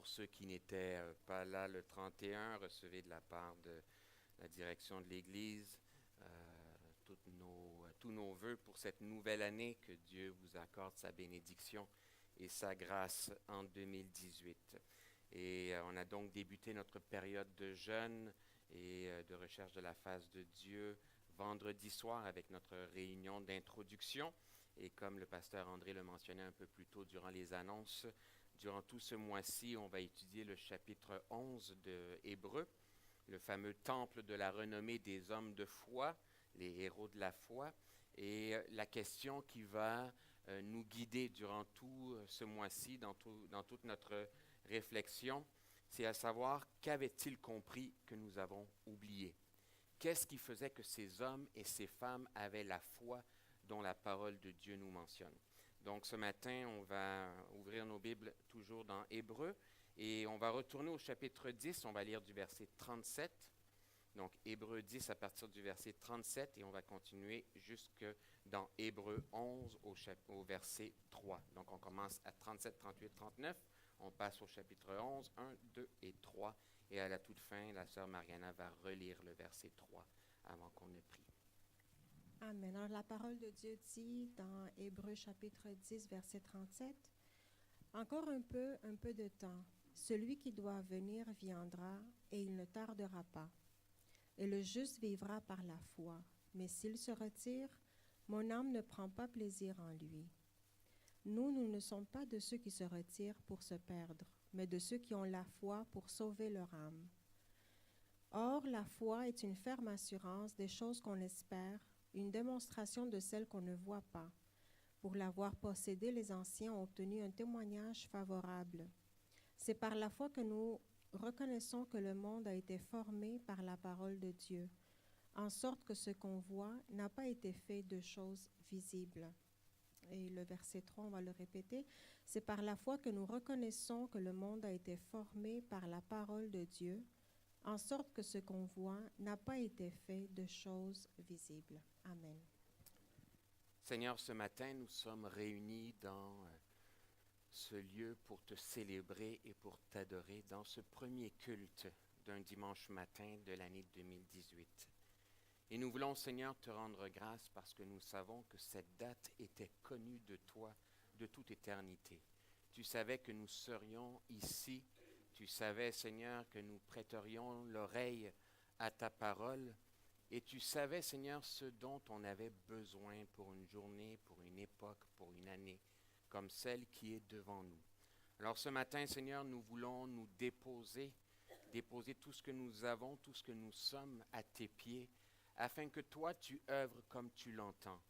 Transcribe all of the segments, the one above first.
pour ceux qui n'étaient pas là le 31, recevez de la part de la direction de l'Église tous nos vœux pour cette nouvelle année, que Dieu vous accorde sa bénédiction et sa grâce en 2018. Et on a donc débuté notre période de jeûne et de recherche de la face de Dieu vendredi soir avec notre réunion d'introduction. Et comme le pasteur André le mentionnait un peu plus tôt durant les annonces, durant tout ce mois-ci, on va étudier le chapitre 11 de Hébreux, le fameux temple de la renommée des hommes de foi, les héros de la foi, et la question qui va nous guider durant tout ce mois-ci, dans toute notre réflexion, c'est à savoir qu'avaient-ils compris que nous avons oublié? Qu'est-ce qui faisait que ces hommes et ces femmes avaient la foi dont la parole de Dieu nous mentionne? Donc ce matin, on va ouvrir nos Bibles toujours dans Hébreux et on va retourner au chapitre 10, on va lire du verset 37. Donc Hébreux 10 à partir du verset 37 et on va continuer jusque dans Hébreux 11 au verset 3. Donc on commence à 37, 38, 39. On passe au chapitre 11, 1, 2 et 3. Et à la toute fin, la sœur Mariana va relire le verset 3 avant qu'on ne prie. Amen. Alors, la parole de Dieu dit dans Hébreux chapitre 10, verset 37, « Encore un peu de temps, celui qui doit venir viendra, et il ne tardera pas. Et le juste vivra par la foi. Mais s'il se retire, mon âme ne prend pas plaisir en lui. Nous ne sommes pas de ceux qui se retirent pour se perdre, mais de ceux qui ont la foi pour sauver leur âme. Or, la foi est une ferme assurance des choses qu'on espère, une démonstration de celles qu'on ne voit pas. Pour l'avoir possédée, les anciens ont obtenu un témoignage favorable. C'est par la foi que nous reconnaissons que le monde a été formé par la parole de Dieu, en sorte que ce qu'on voit n'a pas été fait de choses visibles. » Et le verset 3, on va le répéter. « C'est par la foi que nous reconnaissons que le monde a été formé par la parole de Dieu, en sorte que ce qu'on voit n'a pas été fait de choses visibles. » Amen. Seigneur, ce matin, nous sommes réunis dans ce lieu pour te célébrer et pour t'adorer dans ce premier culte d'un dimanche matin de l'année 2018. Et nous voulons, Seigneur, te rendre grâce parce que nous savons que cette date était connue de toi de toute éternité. Tu savais que nous serions ici. Tu savais, Seigneur, que nous prêterions l'oreille à ta parole. Et tu savais, Seigneur, ce dont on avait besoin pour une journée, pour une époque, pour une année, comme celle qui est devant nous. Alors ce matin, Seigneur, nous voulons nous déposer tout ce que nous avons, tout ce que nous sommes à tes pieds, afin que toi, tu œuvres comme tu l'entends.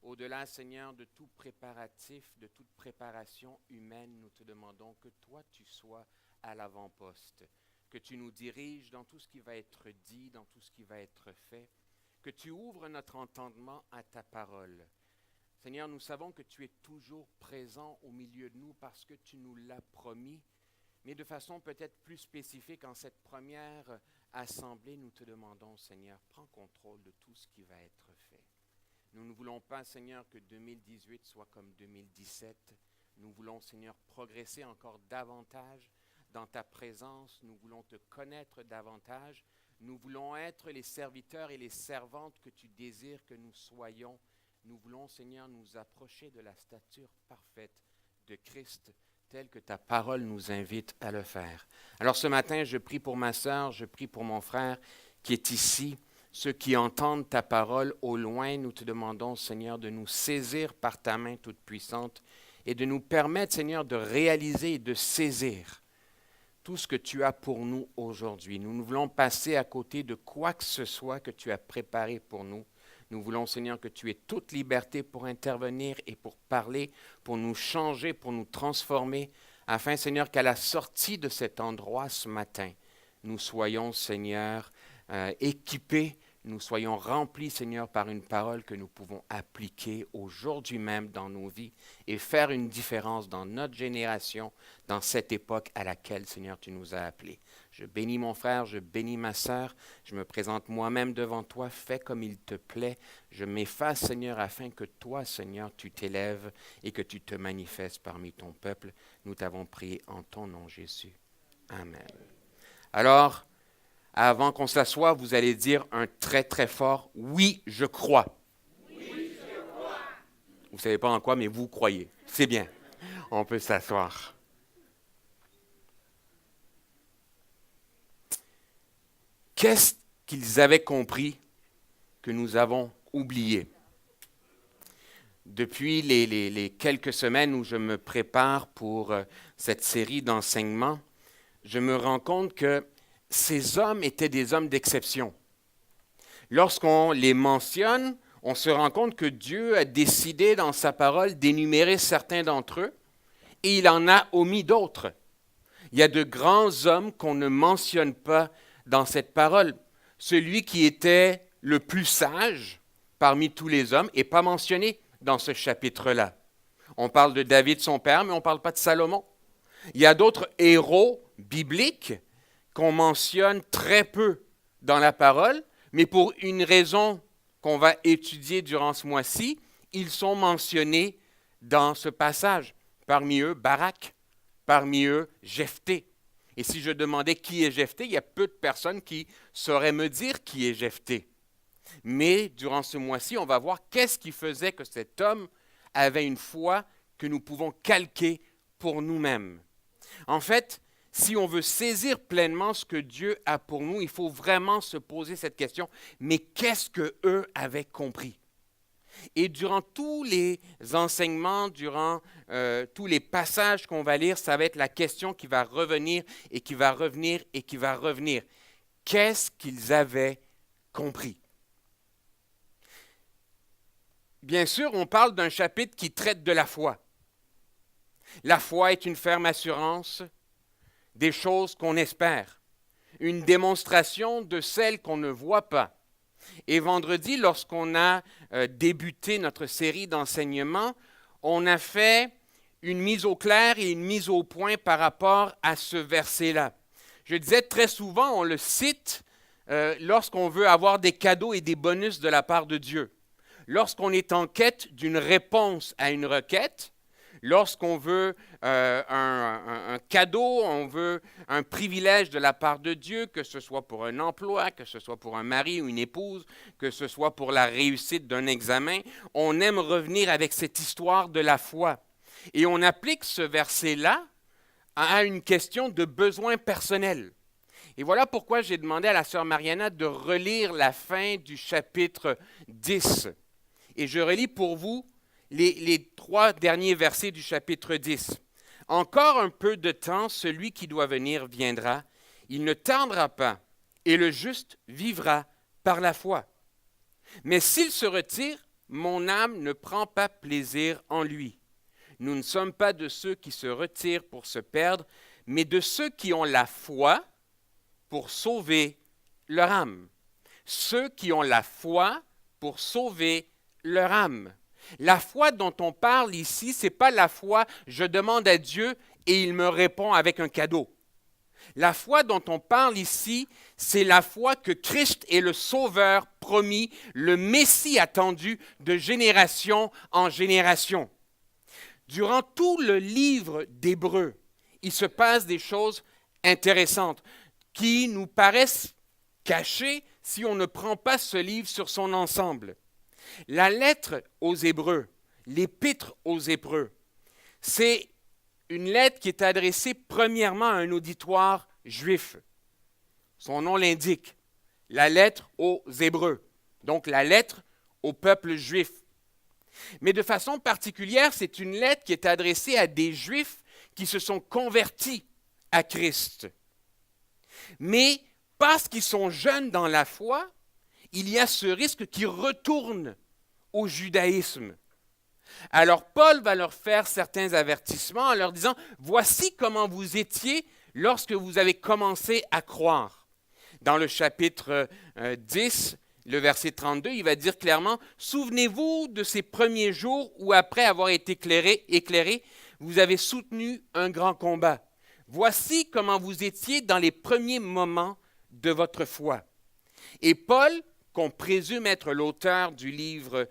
Au-delà, Seigneur, de tout préparatif, de toute préparation humaine, nous te demandons que toi, tu sois à l'avant-poste, que tu nous diriges dans tout ce qui va être dit, dans tout ce qui va être fait, que tu ouvres notre entendement à ta parole. Seigneur, nous savons que tu es toujours présent au milieu de nous parce que tu nous l'as promis, mais de façon peut-être plus spécifique en cette première assemblée, nous te demandons, Seigneur, prends contrôle de tout ce qui va être fait. Nous ne voulons pas, Seigneur, que 2018 soit comme 2017. Nous voulons, Seigneur, progresser encore davantage dans ta présence. Nous voulons te connaître davantage. Nous voulons être les serviteurs et les servantes que tu désires que nous soyons. Nous voulons, Seigneur, nous approcher de la stature parfaite de Christ, telle que ta parole nous invite à le faire. Alors ce matin, je prie pour ma sœur, je prie pour mon frère qui est ici. Ceux qui entendent ta parole au loin, nous te demandons, Seigneur, de nous saisir par ta main toute puissante et de nous permettre, Seigneur, de réaliser et de saisir tout ce que tu as pour nous aujourd'hui. Nous ne voulons passer à côté de quoi que ce soit que tu as préparé pour nous. Nous voulons, Seigneur, que tu aies toute liberté pour intervenir et pour parler, pour nous changer, pour nous transformer, afin, Seigneur, qu'à la sortie de cet endroit ce matin, nous soyons, Seigneur, équipés, nous soyons remplis, Seigneur, par une parole que nous pouvons appliquer aujourd'hui même dans nos vies et faire une différence dans notre génération, dans cette époque à laquelle, Seigneur, tu nous as appelés. Je bénis mon frère, je bénis ma sœur, je me présente moi-même devant toi, fais comme il te plaît. Je m'efface, Seigneur, afin que toi, Seigneur, tu t'élèves et que tu te manifestes parmi ton peuple. Nous t'avons prié en ton nom, Jésus. Amen. Alors, avant qu'on s'assoie, vous allez dire un très très fort « Oui, je crois ». Oui, je crois. Vous ne savez pas en quoi, mais vous croyez. C'est bien. On peut s'asseoir. Qu'est-ce qu'ils avaient compris que nous avons oublié? Depuis les quelques semaines où je me prépare pour cette série d'enseignements, je me rends compte que ces hommes étaient des hommes d'exception. Lorsqu'on les mentionne, on se rend compte que Dieu a décidé dans sa parole d'énumérer certains d'entre eux et il en a omis d'autres. Il y a de grands hommes qu'on ne mentionne pas dans cette parole. Celui qui était le plus sage parmi tous les hommes n'est pas mentionné dans ce chapitre-là. On parle de David, son père, mais on ne parle pas de Salomon. Il y a d'autres héros bibliques qu'on mentionne très peu dans la parole, mais pour une raison qu'on va étudier durant ce mois-ci, ils sont mentionnés dans ce passage. Parmi eux, Barak, parmi eux, Jephthé. Et si je demandais qui est Jephthé, il y a peu de personnes qui sauraient me dire qui est Jephthé. Mais durant ce mois-ci, on va voir qu'est-ce qui faisait que cet homme avait une foi que nous pouvons calquer pour nous-mêmes. En fait, si on veut saisir pleinement ce que Dieu a pour nous, il faut vraiment se poser cette question, mais qu'est-ce qu'eux avaient compris? Et durant tous les enseignements, durant tous les passages qu'on va lire, ça va être la question qui va revenir et qui va revenir et qui va revenir. Qu'est-ce qu'ils avaient compris? Bien sûr, on parle d'un chapitre qui traite de la foi. La foi est une ferme assurance des choses qu'on espère, une démonstration de celles qu'on ne voit pas. Et vendredi, lorsqu'on a débuté notre série d'enseignements, on a fait une mise au clair et une mise au point par rapport à ce verset-là. Je disais très souvent, on le cite lorsqu'on veut avoir des cadeaux et des bonus de la part de Dieu. Lorsqu'on est en quête d'une réponse à une requête, lorsqu'on veut un cadeau, on veut un privilège de la part de Dieu, que ce soit pour un emploi, que ce soit pour un mari ou une épouse, que ce soit pour la réussite d'un examen, on aime revenir avec cette histoire de la foi. Et on applique ce verset-là à une question de besoin personnel. Et voilà pourquoi j'ai demandé à la sœur Mariana de relire la fin du chapitre 10. Et je relis pour vous les 3 derniers versets du chapitre 10. « Encore un peu de temps, celui qui doit venir viendra. Il ne tardera pas, et le juste vivra par la foi. Mais s'il se retire, mon âme ne prend pas plaisir en lui. Nous ne sommes pas de ceux qui se retirent pour se perdre, mais de ceux qui ont la foi pour sauver leur âme. » Ceux qui ont la foi pour sauver leur âme. La foi dont on parle ici, ce n'est pas la foi « je demande à Dieu et il me répond avec un cadeau ». La foi dont on parle ici, c'est la foi que Christ est le Sauveur promis, le Messie attendu de génération en génération. Durant tout le livre d'Hébreux, il se passe des choses intéressantes qui nous paraissent cachées si on ne prend pas ce livre sur son ensemble. La lettre aux Hébreux, l'épître aux Hébreux, c'est une lettre qui est adressée premièrement à un auditoire juif. Son nom l'indique, la lettre aux Hébreux, donc la lettre au peuple juif. Mais de façon particulière, c'est une lettre qui est adressée à des Juifs qui se sont convertis à Christ. Mais parce qu'ils sont jeunes dans la foi, il y a ce risque qu'ils retournent au judaïsme. Alors Paul va leur faire certains avertissements en leur disant « Voici comment vous étiez lorsque vous avez commencé à croire. » Dans le chapitre 10, le verset 32, il va dire clairement « Souvenez-vous de ces premiers jours où après avoir été éclairés, vous avez soutenu un grand combat. Voici comment vous étiez dans les premiers moments de votre foi. » Et Paul, qu'on présume être l'auteur du livre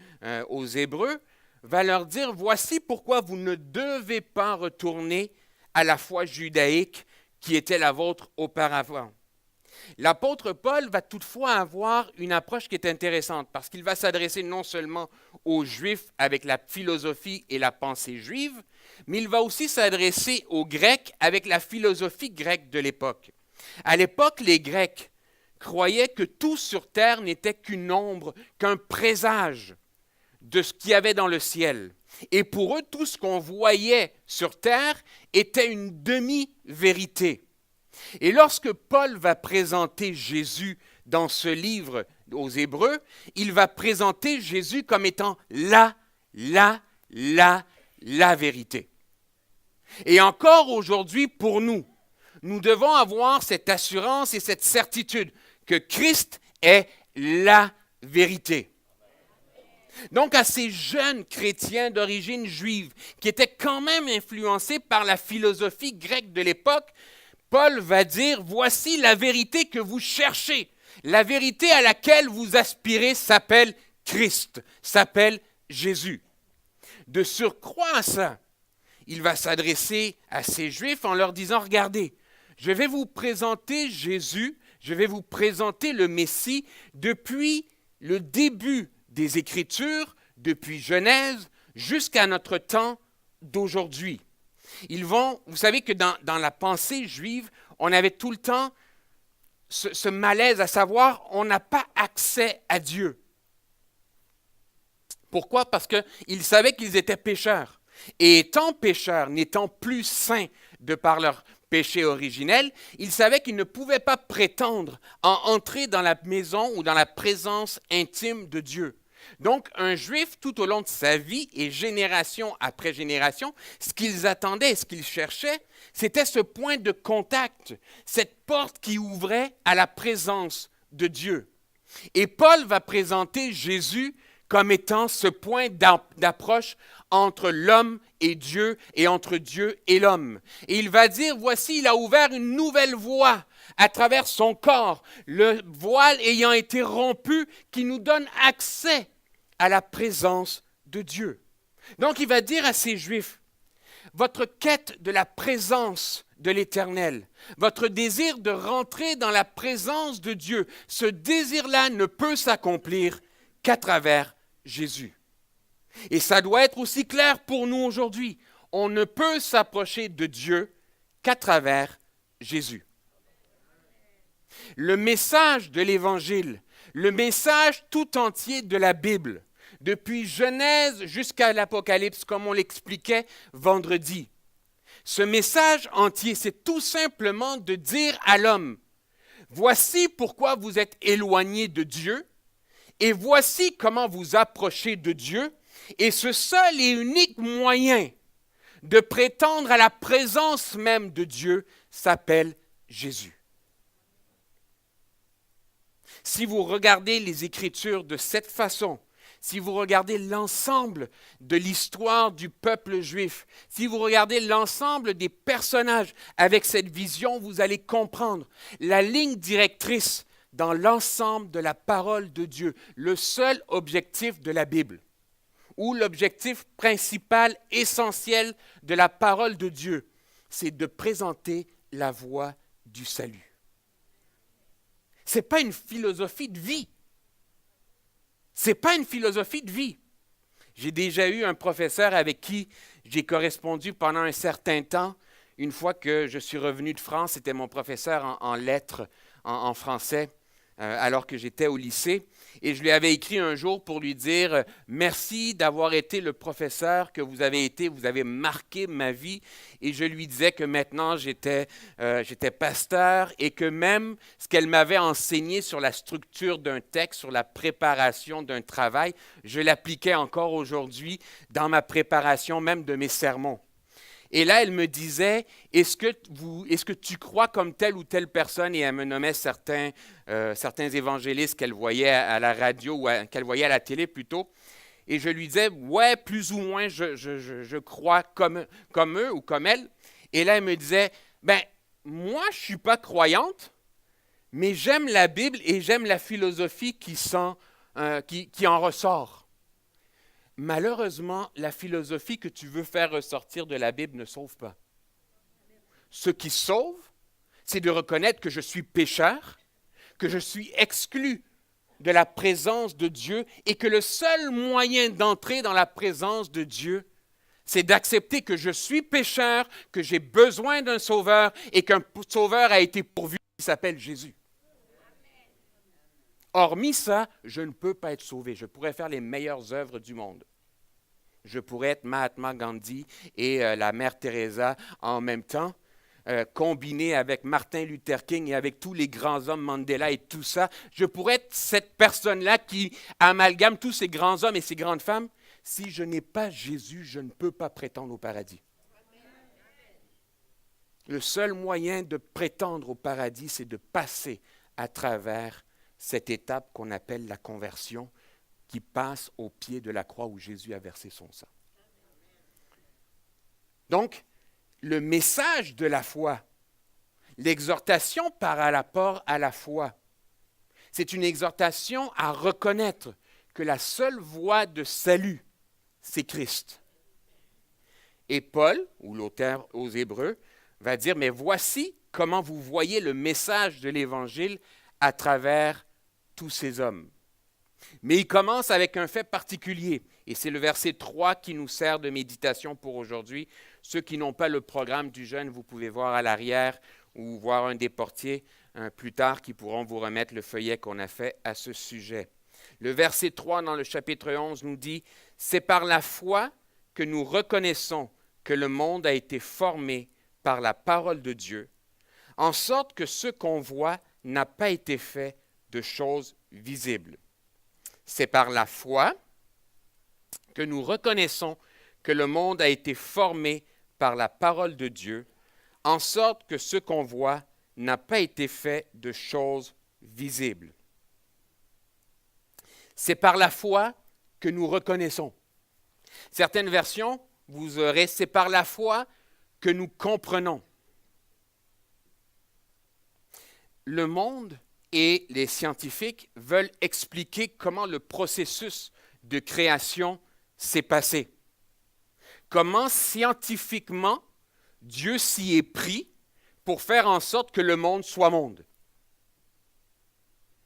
aux Hébreux, va leur dire « Voici pourquoi vous ne devez pas retourner à la foi judaïque qui était la vôtre auparavant. L'apôtre Paul va toutefois avoir une approche qui est intéressante parce qu'il va s'adresser non seulement aux Juifs avec la philosophie et la pensée juive, mais il va aussi s'adresser aux Grecs avec la philosophie grecque de l'époque. À l'époque, les Grecs croyaient que tout sur terre n'était qu'une ombre, qu'un présage de ce qu'il y avait dans le ciel. Et pour eux, tout ce qu'on voyait sur terre était une demi-vérité. Et lorsque Paul va présenter Jésus dans ce livre aux Hébreux, il va présenter Jésus comme étant la vérité. Et encore aujourd'hui, pour nous, nous devons avoir cette assurance et cette certitude que Christ est la vérité. Donc, à ces jeunes chrétiens d'origine juive qui étaient quand même influencés par la philosophie grecque de l'époque, Paul va dire, voici la vérité que vous cherchez. La vérité à laquelle vous aspirez s'appelle Christ, s'appelle Jésus. De surcroît à ça, il va s'adresser à ces Juifs en leur disant, regardez, je vais vous présenter Jésus, je vais vous présenter le Messie depuis le début des Écritures, depuis Genèse, jusqu'à notre temps d'aujourd'hui. Vous savez que dans la pensée juive, on avait tout le temps ce malaise à savoir, on n'a pas accès à Dieu. Pourquoi? Parce qu'ils savaient qu'ils étaient pécheurs. Et étant pécheurs, n'étant plus saints de par leur péché originel, ils savaient qu'ils ne pouvaient pas prétendre à entrer dans la maison ou dans la présence intime de Dieu. Donc, un Juif, tout au long de sa vie et génération après génération, ce qu'ils attendaient, ce qu'ils cherchaient, c'était ce point de contact, cette porte qui ouvrait à la présence de Dieu. Et Paul va présenter Jésus comme étant ce point d'approche entre l'homme et Dieu et entre Dieu et l'homme. Et il va dire, voici, il a ouvert une nouvelle voie à travers son corps, le voile ayant été rompu, qui nous donne accès à la présence de Dieu. Donc il va dire à ces Juifs, votre quête de la présence de l'Éternel, votre désir de rentrer dans la présence de Dieu, ce désir-là ne peut s'accomplir qu'à travers Jésus. Et ça doit être aussi clair pour nous aujourd'hui. On ne peut s'approcher de Dieu qu'à travers Jésus. Le message de l'Évangile, le message tout entier de la Bible, depuis Genèse jusqu'à l'Apocalypse, comme on l'expliquait vendredi, ce message entier, c'est tout simplement de dire à l'homme, voici pourquoi vous êtes éloigné de Dieu, et voici comment vous approchez de Dieu, et ce seul et unique moyen de prétendre à la présence même de Dieu s'appelle Jésus. Si vous regardez les Écritures de cette façon, si vous regardez l'ensemble de l'histoire du peuple juif, si vous regardez l'ensemble des personnages avec cette vision, vous allez comprendre la ligne directrice dans l'ensemble de la parole de Dieu, le seul objectif de la Bible, ou l'objectif principal, essentiel de la parole de Dieu, c'est de présenter la voie du salut. Ce n'est pas une philosophie de vie. Ce n'est pas une philosophie de vie. J'ai déjà eu un professeur avec qui j'ai correspondu pendant un certain temps. Une fois que je suis revenu de France, c'était mon professeur en lettres, en français, alors que j'étais au lycée. Et je lui avais écrit un jour pour lui dire « Merci d'avoir été le professeur que vous avez été, vous avez marqué ma vie. » Et je lui disais que maintenant j'étais pasteur et que même ce qu'elle m'avait enseigné sur la structure d'un texte, sur la préparation d'un travail, je l'appliquais encore aujourd'hui dans ma préparation même de mes sermons. Et là, elle me disait, est-ce que tu crois comme telle ou telle personne? Et elle me nommait certains évangélistes qu'elle voyait à la radio ou qu'elle voyait à la télé plutôt. Et je lui disais, ouais, plus ou moins, je crois comme eux ou comme elle. Et là, elle me disait, moi, je ne suis pas croyante, mais j'aime la Bible et j'aime la philosophie qui en ressort. Malheureusement, la philosophie que tu veux faire ressortir de la Bible ne sauve pas. Ce qui sauve, c'est de reconnaître que je suis pécheur, que je suis exclu de la présence de Dieu et que le seul moyen d'entrer dans la présence de Dieu, c'est d'accepter que je suis pécheur, que j'ai besoin d'un sauveur et qu'un sauveur a été pourvu qui s'appelle Jésus. Hormis ça, je ne peux pas être sauvé. Je pourrais faire les meilleures œuvres du monde. Je pourrais être Mahatma Gandhi et la mère Teresa en même temps, combiné avec Martin Luther King et avec tous les grands hommes, Mandela et tout ça. Je pourrais être cette personne-là qui amalgame tous ces grands hommes et ces grandes femmes. Si je n'ai pas Jésus, je ne peux pas prétendre au paradis. Le seul moyen de prétendre au paradis, c'est de passer à travers cette étape qu'on appelle la conversion, qui passe au pied de la croix où Jésus a versé son sang. Donc, le message de la foi, l'exhortation par rapport à la foi, c'est une exhortation à reconnaître que la seule voie de salut, c'est Christ. Et Paul, ou l'auteur aux Hébreux, va dire, mais voici comment vous voyez le message de l'Évangile à travers tous ces hommes. Mais il commence avec un fait particulier, et c'est le verset 3 qui nous sert de méditation pour aujourd'hui. Ceux qui n'ont pas le programme du jeûne, vous pouvez voir à l'arrière ou voir un des portiers plus tard qui pourront vous remettre le feuillet qu'on a fait à ce sujet. Le verset 3 dans le chapitre 11 nous dit « C'est par la foi que nous reconnaissons que le monde a été formé par la parole de Dieu, en sorte que ce qu'on voit n'a pas été fait de choses visibles. C'est par la foi que nous reconnaissons que le monde a été formé par la parole de Dieu, en sorte que ce qu'on voit n'a pas été fait de choses visibles. C'est par la foi que nous reconnaissons. Certaines versions, vous aurez, c'est par la foi que nous comprenons. Le monde et les scientifiques veulent expliquer comment le processus de création s'est passé. Comment scientifiquement Dieu s'y est pris pour faire en sorte que le monde soit monde.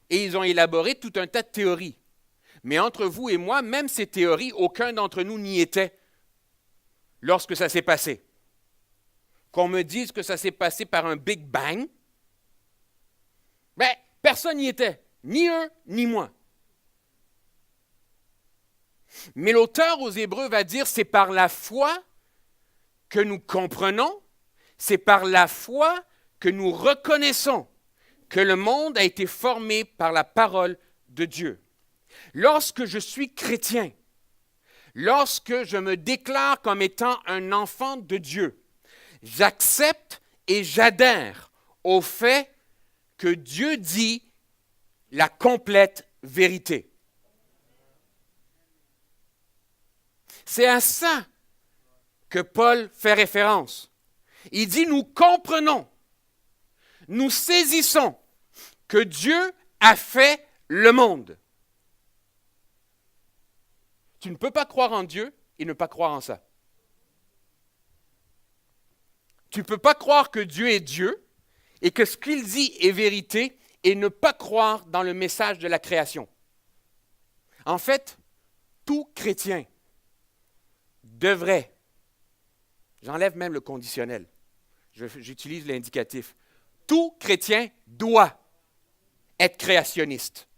Et ils ont élaboré tout un tas de théories. Mais entre vous et moi, même ces théories, aucun d'entre nous n'y était lorsque ça s'est passé. Qu'on me dise que ça s'est passé par un Big Bang, ben, personne n'y était, ni eux, ni moi. Mais l'auteur aux Hébreux va dire, c'est par la foi que nous comprenons, c'est par la foi que nous reconnaissons que le monde a été formé par la parole de Dieu. Lorsque je suis chrétien, lorsque je me déclare comme étant un enfant de Dieu, j'accepte et j'adhère au fait que Dieu dit la complète vérité. C'est à ça que Paul fait référence. Il dit, nous comprenons, nous saisissons que Dieu a fait le monde. Tu ne peux pas croire en Dieu et ne pas croire en ça. Tu ne peux pas croire que Dieu est Dieu et que ce qu'il dit est vérité et ne pas croire dans le message de la création. En fait, tout chrétien devrait, j'enlève même le conditionnel, j'utilise l'indicatif, tout chrétien doit être créationniste.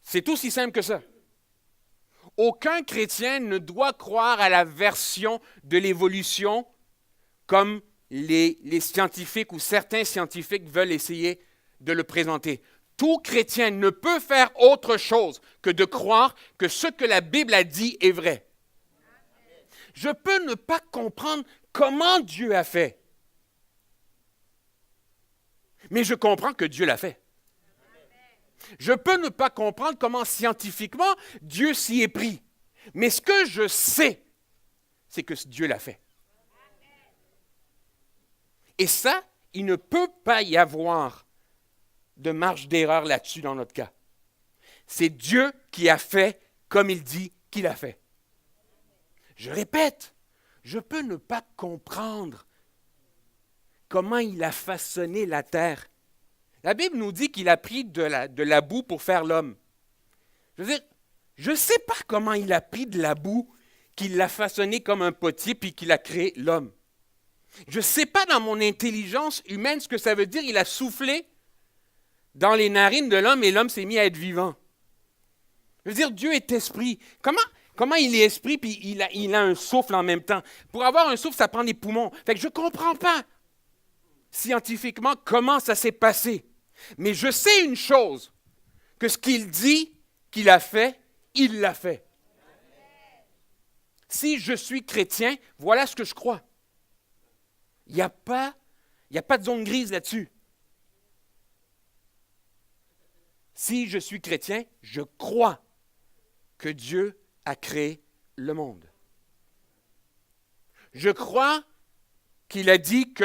C'est aussi simple que ça. Aucun chrétien ne doit croire à la version de l'évolution comme les scientifiques ou certains scientifiques veulent essayer de le présenter. Tout chrétien ne peut faire autre chose que de croire que ce que la Bible a dit est vrai. Je peux ne pas comprendre comment Dieu a fait, mais je comprends que Dieu l'a fait. Je peux ne pas comprendre comment scientifiquement Dieu s'y est pris, mais ce que je sais, c'est que Dieu l'a fait. Et ça, il ne peut pas y avoir de marge d'erreur là-dessus dans notre cas. C'est Dieu qui a fait comme il dit qu'il a fait. Je répète, je peux ne pas comprendre comment il a façonné la terre. La Bible nous dit qu'il a pris de la boue pour faire l'homme. Je veux dire, je ne sais pas comment il a pris de la boue, qu'il l'a façonné comme un potier, puis qu'il a créé l'homme. Je ne sais pas dans mon intelligence humaine ce que ça veut dire. Il a soufflé dans les narines de l'homme et l'homme s'est mis à être vivant. Je veux dire, Dieu est esprit. Comment il est esprit puis il a un souffle en même temps? Pour avoir un souffle, ça prend des poumons. Fait que je ne comprends pas scientifiquement comment ça s'est passé. Mais je sais une chose, que ce qu'il dit qu'il a fait, il l'a fait. Si je suis chrétien, voilà ce que je crois. Il n'y a pas de zone grise là-dessus. Si je suis chrétien, je crois que Dieu a créé le monde. Je crois qu'il a dit que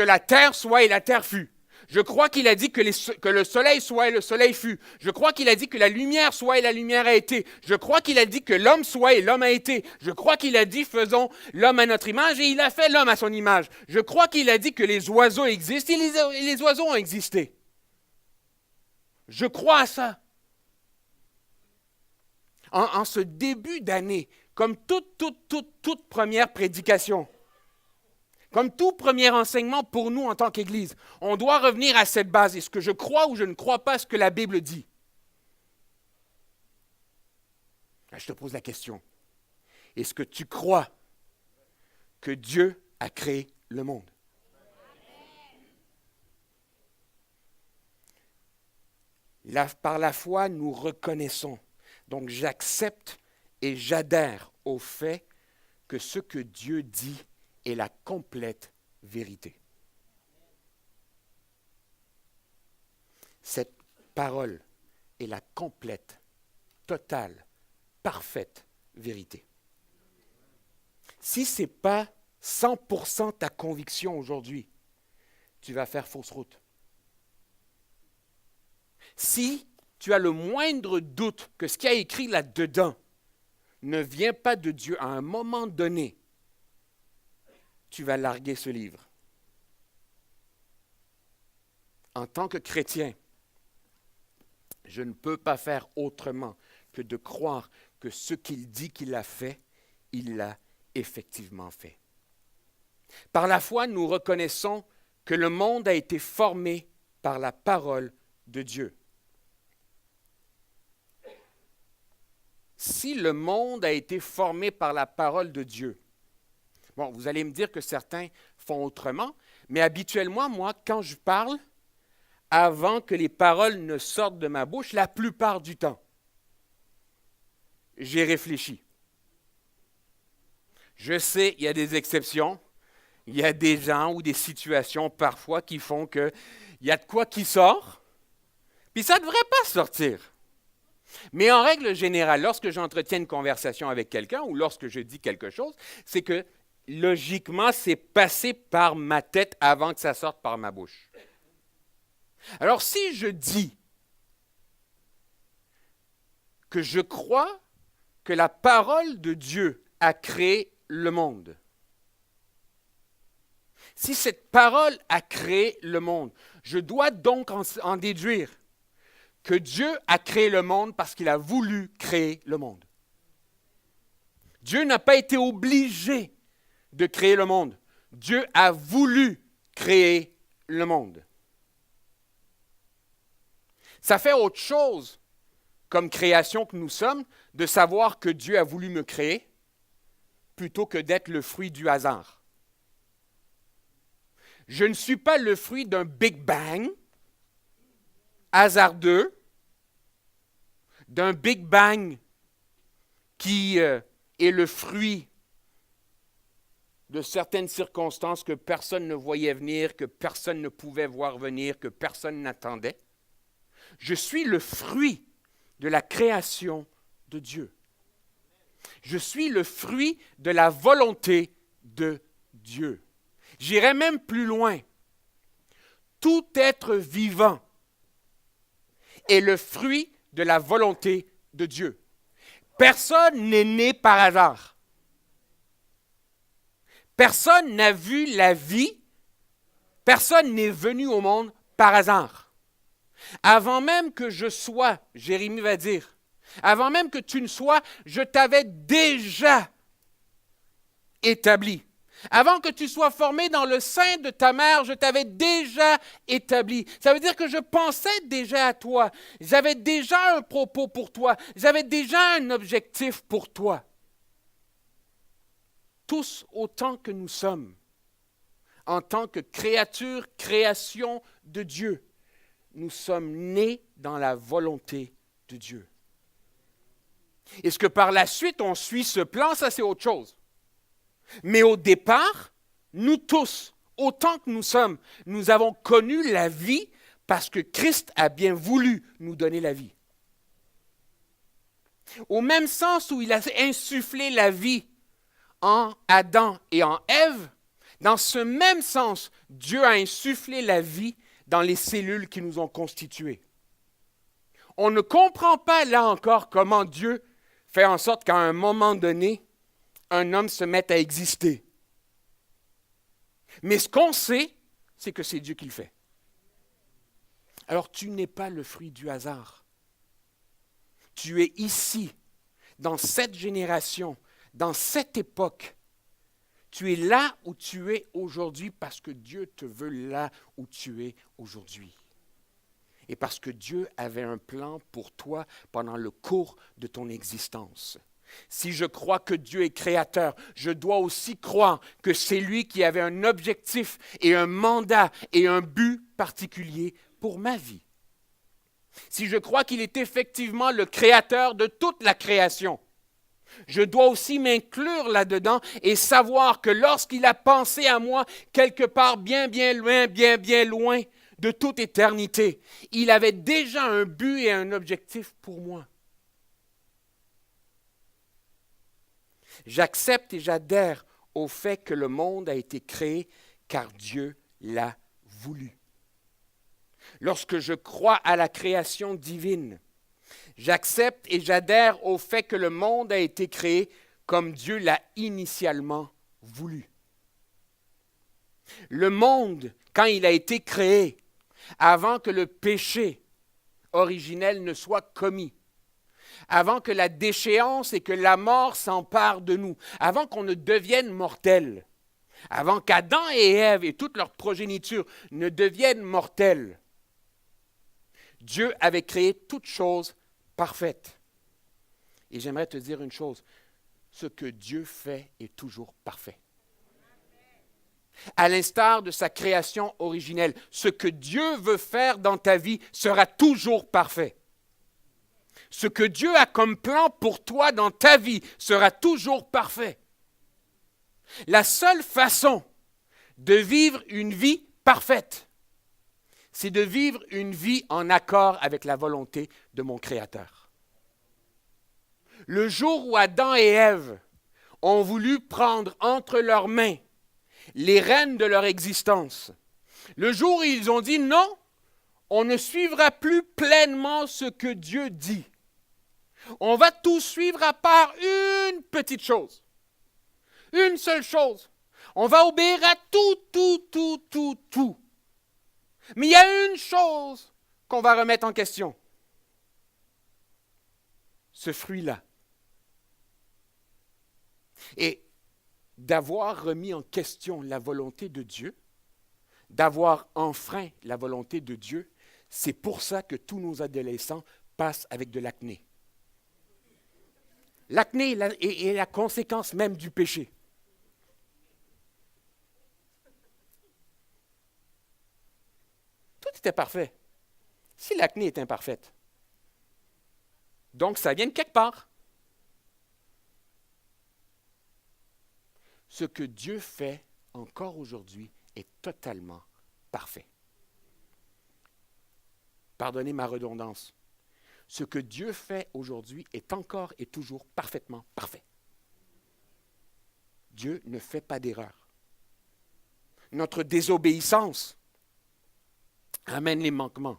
la terre soit et la terre fut. Je crois qu'il a dit que le soleil soit et le soleil fut. Je crois qu'il a dit que la lumière soit et la lumière a été. Je crois qu'il a dit que l'homme soit et l'homme a été. Je crois qu'il a dit faisons l'homme à notre image et il a fait l'homme à son image. Je crois qu'il a dit que les oiseaux existent et les oiseaux ont existé. Je crois à ça. En ce début d'année, comme toute première prédication, comme tout premier enseignement pour nous en tant qu'Église, on doit revenir à cette base. Est-ce que je crois ou je ne crois pas ce que la Bible dit? Là, je te pose la question. Est-ce que tu crois que Dieu a créé le monde? Par la foi, nous reconnaissons. Donc, j'accepte et j'adhère au fait que ce que Dieu dit est la complète vérité. Cette parole est la complète, totale, parfaite vérité. Si ce n'est pas 100% ta conviction aujourd'hui, tu vas faire fausse route. Si tu as le moindre doute que ce qu'il y a écrit là-dedans ne vient pas de Dieu à un moment donné, tu vas larguer ce livre. En tant que chrétien, je ne peux pas faire autrement que de croire que ce qu'il dit qu'il a fait, il l'a effectivement fait. Par la foi, nous reconnaissons que le monde a été formé par la parole de Dieu. Si le monde a été formé par la parole de Dieu, bon, vous allez me dire que certains font autrement, mais habituellement, moi, quand je parle, avant que les paroles ne sortent de ma bouche, la plupart du temps, j'ai réfléchi. Je sais, il y a des exceptions, il y a des gens ou des situations parfois qui font qu'il y a de quoi qui sort, puis ça ne devrait pas sortir. Mais en règle générale, lorsque j'entretiens une conversation avec quelqu'un ou lorsque je dis quelque chose, c'est que logiquement, c'est passé par ma tête avant que ça sorte par ma bouche. Alors, si je dis que je crois que la parole de Dieu a créé le monde, si cette parole a créé le monde, je dois donc en déduire que Dieu a créé le monde parce qu'il a voulu créer le monde. Dieu n'a pas été obligé de créer le monde. Dieu a voulu créer le monde. Ça fait autre chose comme création que nous sommes de savoir que Dieu a voulu me créer plutôt que d'être le fruit du hasard. Je ne suis pas le fruit d'un Big Bang hasardeux, d'un Big Bang qui est le fruit de certaines circonstances que personne ne voyait venir, que personne ne pouvait voir venir, que personne n'attendait. Je suis le fruit de la création de Dieu. Je suis le fruit de la volonté de Dieu. J'irai même plus loin. Tout être vivant est le fruit de la volonté de Dieu. Personne n'est né par hasard. Personne n'a vu la vie Personne n'est venu au monde par hasard. Avant même que je sois, Jérémie va dire, avant même que tu ne sois, je t'avais déjà établi. Avant que tu sois formé dans le sein de ta mère, je t'avais déjà établi. Ça veut dire que je pensais déjà à toi. J'avais déjà un propos pour toi. J'avais déjà un objectif pour toi. Tous autant que nous sommes, en tant que créatures, création de Dieu, nous sommes nés dans la volonté de Dieu. Est-ce que par la suite on suit ce plan? Ça, c'est autre chose. Mais au départ, nous tous, autant que nous sommes, nous avons connu la vie parce que Christ a bien voulu nous donner la vie. Au même sens où il a insufflé la vie en Adam et en Ève, dans ce même sens, Dieu a insufflé la vie dans les cellules qui nous ont constitués. On ne comprend pas là encore comment Dieu fait en sorte qu'à un moment donné, un homme se mette à exister. Mais ce qu'on sait, c'est que c'est Dieu qui le fait. Alors tu n'es pas le fruit du hasard. Tu es ici, dans cette génération, dans cette époque. Tu es là où tu es aujourd'hui parce que Dieu te veut là où tu es aujourd'hui. Et parce que Dieu avait un plan pour toi pendant le cours de ton existence. Si je crois que Dieu est créateur, je dois aussi croire que c'est lui qui avait un objectif et un mandat et un but particulier pour ma vie. Si je crois qu'il est effectivement le créateur de toute la création, je dois aussi m'inclure là-dedans et savoir que lorsqu'il a pensé à moi quelque part bien loin de toute éternité, il avait déjà un but et un objectif pour moi. J'accepte et j'adhère au fait que le monde a été créé car Dieu l'a voulu. Lorsque je crois à la création divine, j'accepte et j'adhère au fait que le monde a été créé comme Dieu l'a initialement voulu. Le monde, quand il a été créé, avant que le péché originel ne soit commis, avant que la déchéance et que la mort s'emparent de nous, avant qu'on ne devienne mortels, avant qu'Adam et Ève et toute leur progéniture ne deviennent mortels, Dieu avait créé toutes choses parfaites. Et j'aimerais te dire une chose, ce que Dieu fait est toujours parfait. À l'instar de sa création originelle, ce que Dieu veut faire dans ta vie sera toujours parfait. Ce que Dieu a comme plan pour toi dans ta vie sera toujours parfait. La seule façon de vivre une vie parfaite, c'est de vivre une vie en accord avec la volonté de mon Créateur. Le jour où Adam et Ève ont voulu prendre entre leurs mains les rênes de leur existence, le jour où ils ont dit non, on ne suivra plus pleinement ce que Dieu dit. On va tout suivre à part une petite chose. Une seule chose. On va obéir à tout. Mais il y a une chose qu'on va remettre en question. Ce fruit-là. Et d'avoir remis en question la volonté de Dieu, d'avoir enfreint la volonté de Dieu, c'est pour ça que tous nos adolescents passent avec de l'acné. L'acné est la conséquence même du péché. Tout était parfait. Si l'acné est imparfaite, donc ça vient de quelque part. Ce que Dieu fait encore aujourd'hui est totalement parfait. Pardonnez ma redondance. Ce que Dieu fait aujourd'hui est encore et toujours parfaitement parfait. Dieu ne fait pas d'erreur. Notre désobéissance amène les manquements.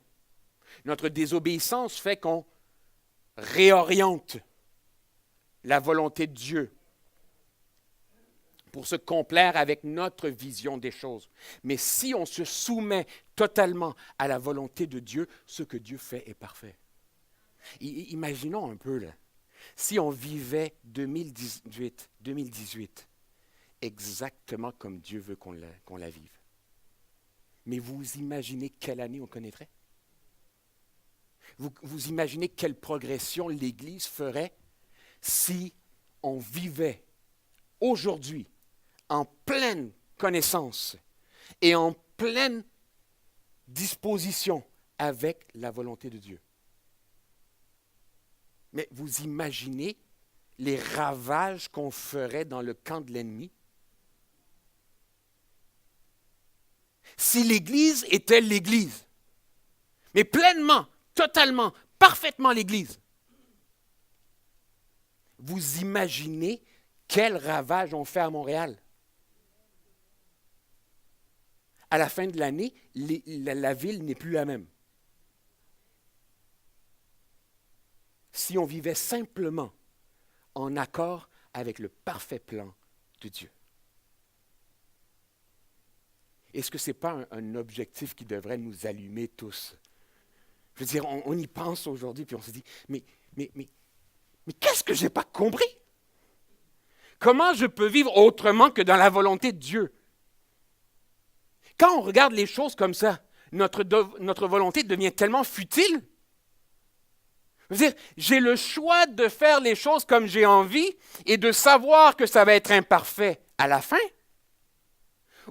Notre désobéissance fait qu'on réoriente la volonté de Dieu. pour se complaire avec notre vision des choses. Mais si on se soumet totalement à la volonté de Dieu, ce que Dieu fait est parfait. Imaginons un peu, là, si on vivait 2018 exactement comme Dieu veut qu'on la vive. Mais vous imaginez quelle année on connaîtrait? Vous imaginez quelle progression l'Église ferait si on vivait aujourd'hui en pleine connaissance et en pleine disposition avec la volonté de Dieu. Mais vous imaginez les ravages qu'on ferait dans le camp de l'ennemi? Si l'Église était l'Église, mais pleinement, totalement, parfaitement l'Église, vous imaginez quel ravage on fait à Montréal? À la fin de l'année, la ville n'est plus la même. Si on vivait simplement en accord avec le parfait plan de Dieu. Est-ce que ce n'est pas un objectif qui devrait nous allumer tous? Je veux dire, on y pense aujourd'hui, puis on se dit, mais qu'est-ce que je n'ai pas compris? Comment je peux vivre autrement que dans la volonté de Dieu? Quand on regarde les choses comme ça, notre volonté devient tellement futile. Je veux dire, j'ai le choix de faire les choses comme j'ai envie et de savoir que ça va être imparfait à la fin,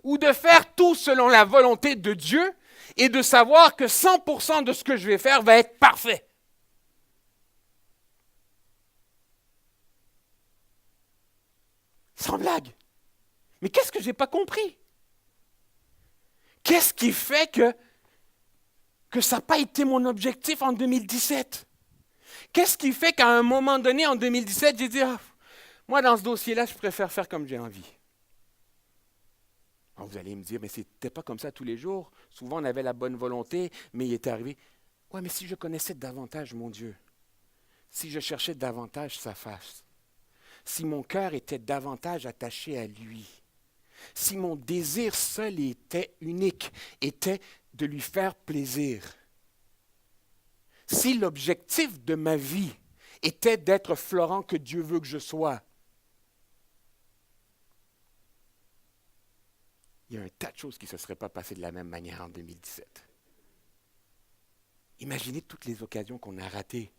ou de faire tout selon la volonté de Dieu et de savoir que 100% de ce que je vais faire va être parfait. Sans blague. Mais qu'est-ce que je n'ai pas compris? Qu'est-ce qui fait que ça n'a pas été mon objectif en 2017? Qu'est-ce qui fait qu'à un moment donné, en 2017, j'ai dit, moi, dans ce dossier-là, je préfère faire comme j'ai envie. Alors, vous allez me dire, mais ce n'était pas comme ça tous les jours. Souvent, on avait la bonne volonté, mais il est arrivé. Oui, mais si je connaissais davantage mon Dieu, si je cherchais davantage sa face, si mon cœur était davantage attaché à lui, si mon désir seul était unique, était de lui faire plaisir, si l'objectif de ma vie était d'être Florent que Dieu veut que je sois, il y a un tas de choses qui ne se seraient pas passées de la même manière en 2017. Imaginez toutes les occasions qu'on a ratées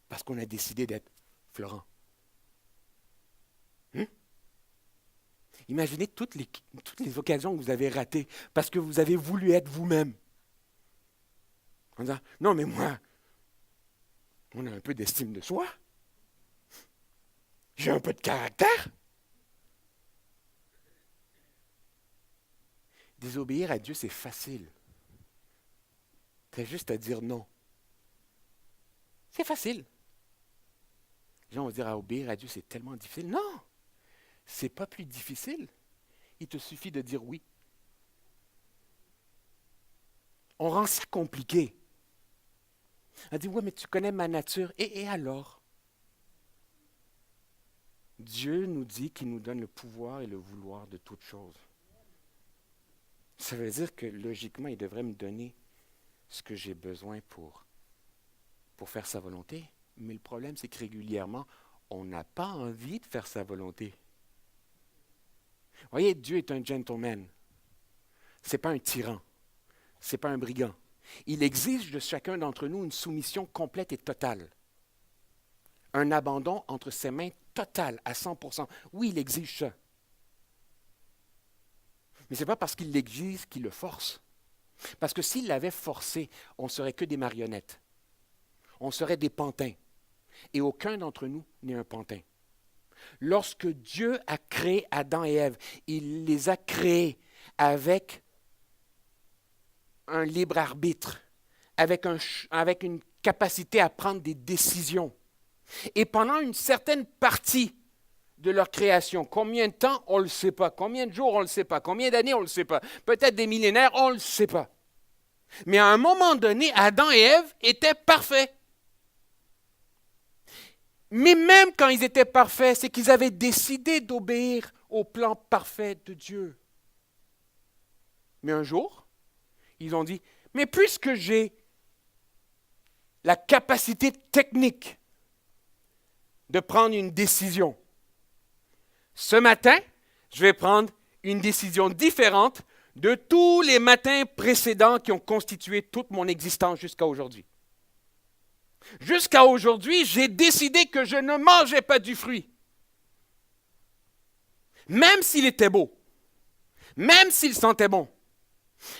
parce qu'on a décidé d'être Florent. Imaginez toutes les occasions que vous avez ratées parce que vous avez voulu être vous-même. En disant, non mais moi, on a un peu d'estime de soi. J'ai un peu de caractère. Désobéir à Dieu, c'est facile. C'est juste à dire non. C'est facile. Les gens vont dire, obéir à Dieu, c'est tellement difficile. Non, c'est pas plus difficile. Il te suffit de dire oui. On rend ça compliqué. On dit, oui, mais tu connais ma nature. Et alors? Dieu nous dit qu'il nous donne le pouvoir et le vouloir de toutes choses. Ça veut dire que logiquement, il devrait me donner ce que j'ai besoin pour faire sa volonté. Mais le problème, c'est que régulièrement, on n'a pas envie de faire sa volonté. Vous voyez, Dieu est un gentleman. Ce n'est pas un tyran. Ce n'est pas un brigand. Il exige de chacun d'entre nous une soumission complète et totale. Un abandon entre ses mains total, à 100%. Oui, il exige ça. Mais ce n'est pas parce qu'il l'exige qu'il le force. Parce que s'il l'avait forcé, on ne serait que des marionnettes. On serait des pantins. Et aucun d'entre nous n'est un pantin. Lorsque Dieu a créé Adam et Ève, il les a créés avec un libre arbitre, avec une capacité à prendre des décisions. Et pendant une certaine partie de leur création, combien de temps, on ne le sait pas. Combien de jours, on ne le sait pas. Combien d'années, on ne le sait pas. Peut-être des millénaires, on ne le sait pas. Mais à un moment donné, Adam et Ève étaient parfaits. Mais même quand ils étaient parfaits, c'est qu'ils avaient décidé d'obéir au plan parfait de Dieu. Mais un jour, ils ont dit, mais puisque j'ai la capacité technique de prendre une décision, ce matin, je vais prendre une décision différente de tous les matins précédents qui ont constitué toute mon existence jusqu'à aujourd'hui. Jusqu'à aujourd'hui, j'ai décidé que je ne mangeais pas du fruit. Même s'il était beau, même s'il sentait bon,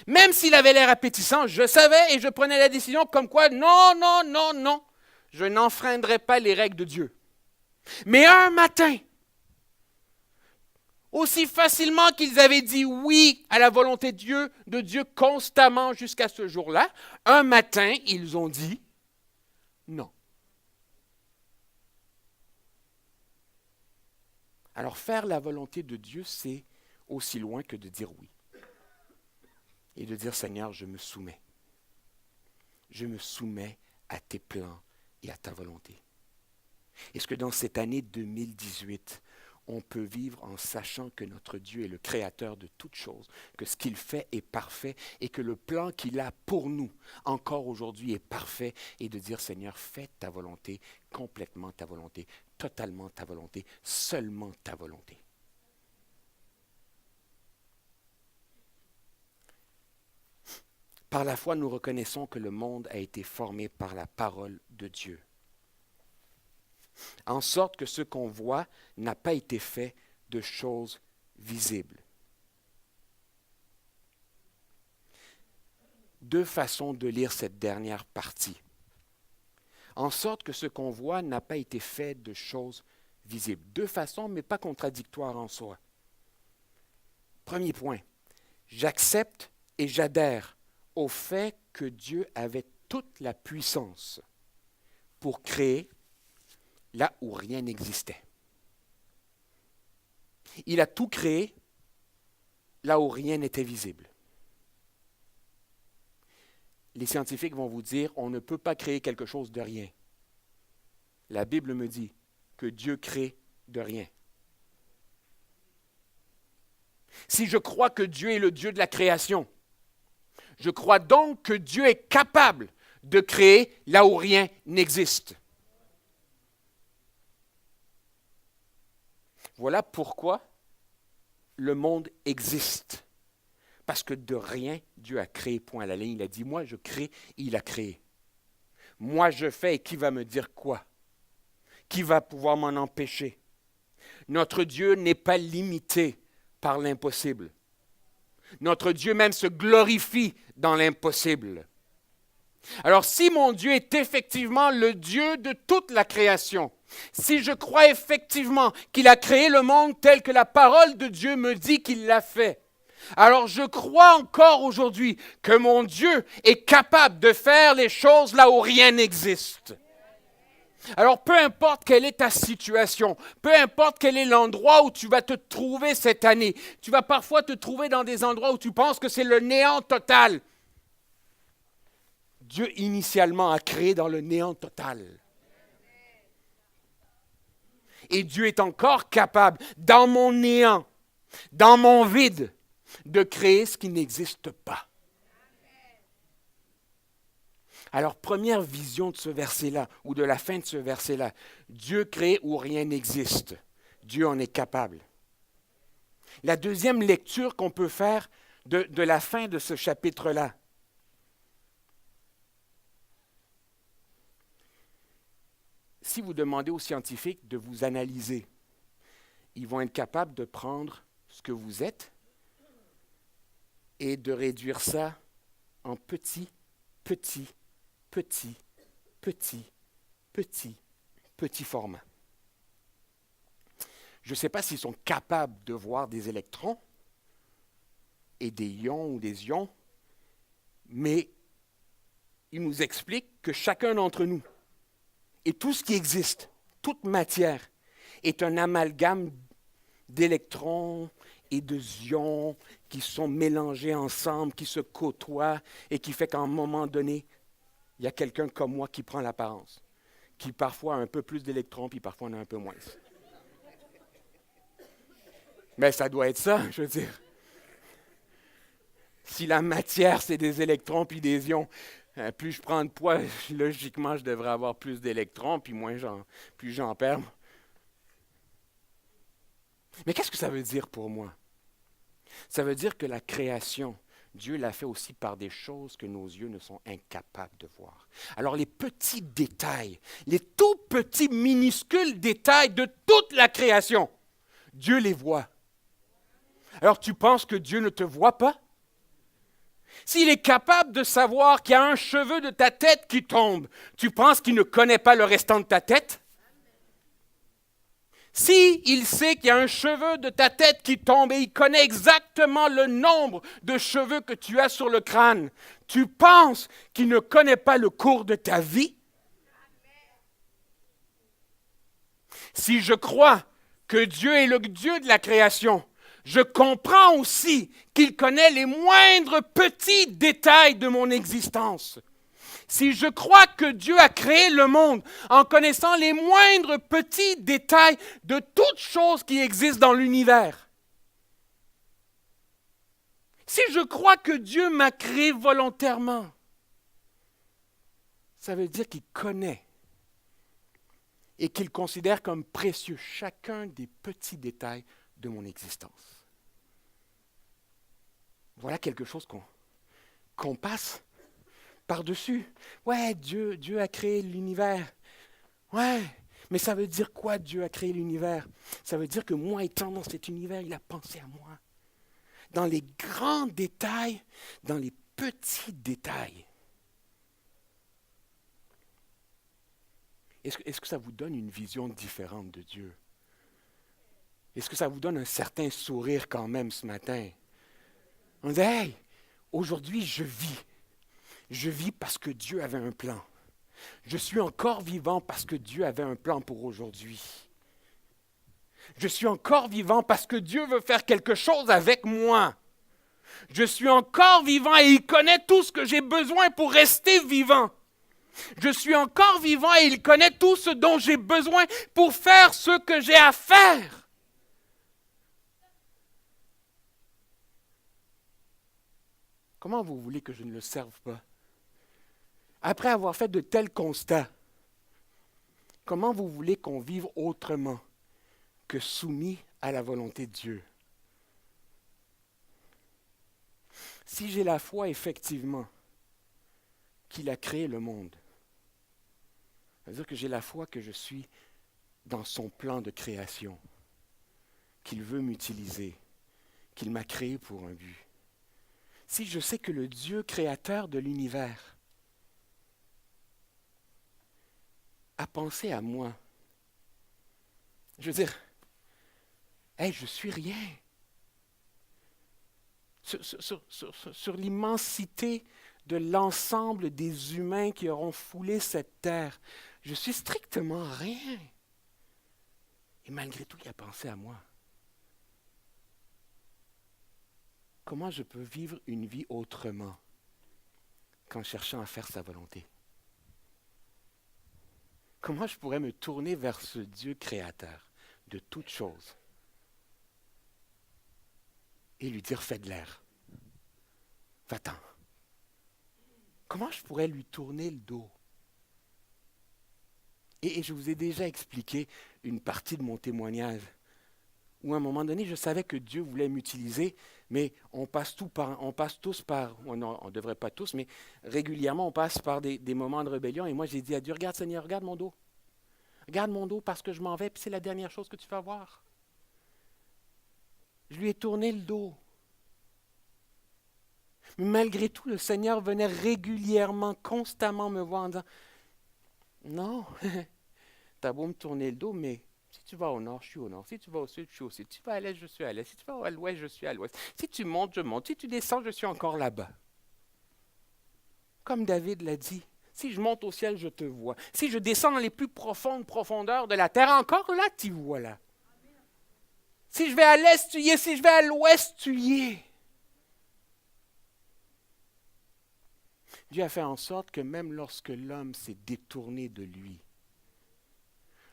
même s'il avait l'air appétissant, je savais et je prenais la décision comme quoi, non, non, non, non, je n'enfreindrai pas les règles de Dieu. Mais un matin, aussi facilement qu'ils avaient dit oui à la volonté de Dieu constamment jusqu'à ce jour-là, un matin, ils ont dit non. Alors faire la volonté de Dieu, c'est aussi loin que de dire oui. Et de dire, Seigneur, je me soumets. Je me soumets à tes plans et à ta volonté. Est-ce que dans cette année 2018, on peut vivre en sachant que notre Dieu est le créateur de toutes choses, que ce qu'il fait est parfait et que le plan qu'il a pour nous, encore aujourd'hui, est parfait, et de dire, Seigneur, fais ta volonté, complètement ta volonté, totalement ta volonté, seulement ta volonté. Par la foi, nous reconnaissons que le monde a été formé par la parole de Dieu, en sorte que ce qu'on voit n'a pas été fait de choses visibles. Deux façons de lire cette dernière partie. En sorte que ce qu'on voit n'a pas été fait de choses visibles. Deux façons, mais pas contradictoires en soi. Premier point, j'accepte et j'adhère au fait que Dieu avait toute la puissance pour créer là où rien n'existait. Il a tout créé là où rien n'était visible. Les scientifiques vont vous dire, on ne peut pas créer quelque chose de rien. La Bible me dit que Dieu crée de rien. Si je crois que Dieu est le Dieu de la création, je crois donc que Dieu est capable de créer là où rien n'existe. Voilà pourquoi le monde existe. Parce que de rien, Dieu a créé, point à la ligne. Il a dit, moi je crée, il a créé. Moi je fais, et qui va me dire quoi? Qui va pouvoir m'en empêcher? Notre Dieu n'est pas limité par l'impossible. Notre Dieu même se glorifie dans l'impossible. Alors si mon Dieu est effectivement le Dieu de toute la création, si je crois effectivement qu'il a créé le monde tel que la parole de Dieu me dit qu'il l'a fait, alors je crois encore aujourd'hui que mon Dieu est capable de faire les choses là où rien n'existe. Alors peu importe quelle est ta situation, peu importe quel est l'endroit où tu vas te trouver cette année, tu vas parfois te trouver dans des endroits où tu penses que c'est le néant total. Dieu initialement a créé dans le néant total. Et Dieu est encore capable, dans mon néant, dans mon vide, de créer ce qui n'existe pas. Alors, première vision de ce verset-là, ou de la fin de ce verset-là, Dieu crée où rien n'existe. Dieu en est capable. La deuxième lecture qu'on peut faire de la fin de ce chapitre-là, si vous demandez aux scientifiques de vous analyser, ils vont être capables de prendre ce que vous êtes et de réduire ça en petit format. Je ne sais pas s'ils sont capables de voir des électrons et des ions ou des ions, mais ils nous expliquent que chacun d'entre nous et tout ce qui existe, toute matière, est un amalgame d'électrons et de ions qui sont mélangés ensemble, qui se côtoient et qui fait qu'à un moment donné, il y a quelqu'un comme moi qui prend l'apparence, qui parfois a un peu plus d'électrons, puis parfois en a un peu moins. Mais ça doit être ça, je veux dire. Si la matière, c'est des électrons puis des ions, plus je prends de poids, logiquement, je devrais avoir plus d'électrons, puis plus j'en perds. Mais qu'est-ce que ça veut dire pour moi? Ça veut dire que la création, Dieu l'a fait aussi par des choses que nos yeux ne sont incapables de voir. Alors les petits détails, les tout petits minuscules détails de toute la création, Dieu les voit. Alors tu penses que Dieu ne te voit pas? S'il est capable de savoir qu'il y a un cheveu de ta tête qui tombe, tu penses qu'il ne connaît pas le restant de ta tête? S'il sait qu'il y a un cheveu de ta tête qui tombe et il connaît exactement le nombre de cheveux que tu as sur le crâne, tu penses qu'il ne connaît pas le cours de ta vie? Si je crois que Dieu est le Dieu de la création, je comprends aussi qu'il connaît les moindres petits détails de mon existence. Si je crois que Dieu a créé le monde en connaissant les moindres petits détails de toutes choses qui existent dans l'univers, si je crois que Dieu m'a créé volontairement, ça veut dire qu'il connaît et qu'il considère comme précieux chacun des petits détails de mon existence. Voilà quelque chose qu'on passe par-dessus. Ouais, Dieu a créé l'univers. Ouais, mais ça veut dire quoi, Dieu a créé l'univers? Ça veut dire que moi, étant dans cet univers, il a pensé à moi. Dans les grands détails, dans les petits détails. Est-ce que ça vous donne une vision différente de Dieu? Est-ce que ça vous donne un certain sourire quand même ce matin? On dit, hey, aujourd'hui je vis. Je vis parce que Dieu avait un plan. Je suis encore vivant parce que Dieu avait un plan pour aujourd'hui. Je suis encore vivant parce que Dieu veut faire quelque chose avec moi. Je suis encore vivant et il connaît tout ce que j'ai besoin pour rester vivant. Je suis encore vivant et il connaît tout ce dont j'ai besoin pour faire ce que j'ai à faire. Comment vous voulez que je ne le serve pas? Après avoir fait de tels constats, comment vous voulez qu'on vive autrement que soumis à la volonté de Dieu? Si j'ai la foi effectivement qu'il a créé le monde, ça veut dire que j'ai la foi que je suis dans son plan de création, qu'il veut m'utiliser, qu'il m'a créé pour un but. Si je sais que le Dieu créateur de l'univers a pensé à moi, je veux dire, hey, je suis rien. Sur l'immensité de l'ensemble des humains qui auront foulé cette terre, je suis strictement rien. Et malgré tout, il a pensé à moi. Comment je peux vivre une vie autrement qu'en cherchant à faire sa volonté? Comment je pourrais me tourner vers ce Dieu créateur de toutes choses et lui dire, fais de l'air, va-t'en. Comment je pourrais lui tourner le dos? Et je vous ai déjà expliqué une partie de mon témoignage où à un moment donné, je savais que Dieu voulait m'utiliser, mais on passe tous par, non, on ne devrait pas tous, mais régulièrement, on passe par des moments de rébellion. Et moi, j'ai dit à Dieu, regarde Seigneur, regarde mon dos. Regarde mon dos parce que je m'en vais, puis c'est la dernière chose que tu vas voir. Je lui ai tourné le dos. Mais malgré tout, le Seigneur venait régulièrement, constamment me voir en disant, non, t'as beau me tourner le dos, mais si tu vas au nord, je suis au nord. Si tu vas au sud, je suis au sud. Si tu vas à l'est, je suis à l'est. Si tu vas à l'ouest, je suis à l'ouest. Si tu montes, je monte. Si tu descends, je suis encore là-bas. Comme David l'a dit, si je monte au ciel, je te vois. Si je descends dans les plus profondes profondeurs de la terre, encore là, tu vois là. Si je vais à l'est, tu y es. Si je vais à l'ouest, tu y es. Dieu a fait en sorte que même lorsque l'homme s'est détourné de lui,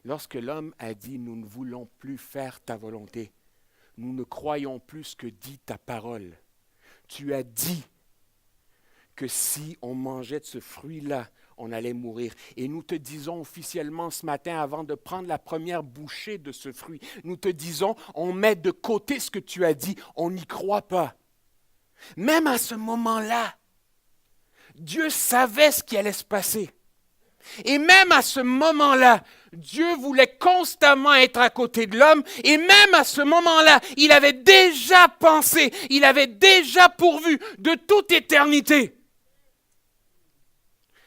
Lorsque l'homme a dit « Nous ne voulons plus faire ta volonté, nous ne croyons plus ce que dit ta parole », tu as dit que si on mangeait de ce fruit-là, on allait mourir. Et nous te disons officiellement ce matin, avant de prendre la première bouchée de ce fruit, nous te disons, on met de côté ce que tu as dit, on n'y croit pas. Même à ce moment-là, Dieu savait ce qui allait se passer. Et même à ce moment-là, Dieu voulait constamment être à côté de l'homme. Et même à ce moment-là, il avait déjà pensé, il avait déjà pourvu de toute éternité